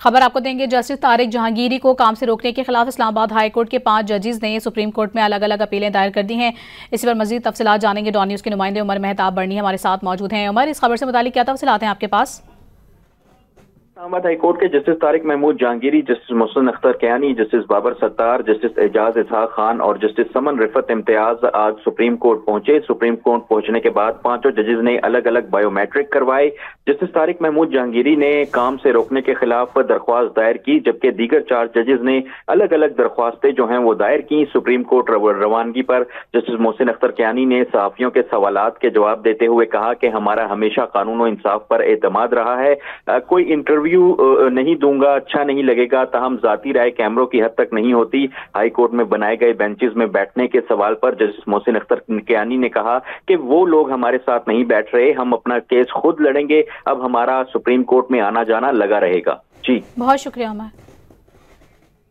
खबर आपको देंगे। जस्टिस तारिक जहांगीरी को काम से रोकने के खिलाफ इस्लामाबाद हाई कोर्ट के 5 जजेस ने सुप्रीम कोर्ट में अलग अलग अपीलें दायर कर दी हैं। इसी पर मजीद तफसीलात जानेंगे। डॉन न्यूज़ के नुमाइंदे उमर मेहताब बर्नी हमारे साथ मौजूद हैं। उमर, इस खबर से मुतालिक क्या तफसीलात हैं आपके पास? इस्लामाबाद हाई कोर्ट के justice Tariq Mahmood Jahangiri, justice Mohsin Akhtar Kiyani, justice Babar Sattar, justice Ejaz Ishaq Khan और जस्टिस समन रिफत इम्तियाज आज सुप्रीम कोर्ट पहुंचे। सुप्रीम कोर्ट पहुंचने के बाद पांचों जजेस ने अलग अलग बायोमेट्रिक करवाए। जस्टिस तारिक महमूद जहांगीरी ने काम से रोकने के खिलाफ दरख्वास्त दायर की, जबकि दीगर 4 जजेस ने अलग अलग दरख्वास्तें जो हैं वो दायर की। सुप्रीम कोर्ट रवानगी पर जस्टिस मोहसिन अख्तर कियानी ने सहाफियों के सवालात के जवाब देते हुए कहा कि हमारा हमेशा कानून और इंसाफ पर एतमाद रहा है। कोई इंटरव्यू नहीं दूंगा, अच्छा नहीं लगेगा, ताहम जाती राय कैमरों की हद तक नहीं होती। हाई कोर्ट में बनाए गए बेंचेस में बैठने के सवाल पर जस्टिस मोहसिन अख्तर कियानी ने कहा कि वो लोग हमारे साथ नहीं बैठ रहे, हम अपना केस खुद लड़ेंगे। अब हमारा सुप्रीम कोर्ट में आना जाना लगा रहेगा। जी, बहुत शुक्रिया उमर।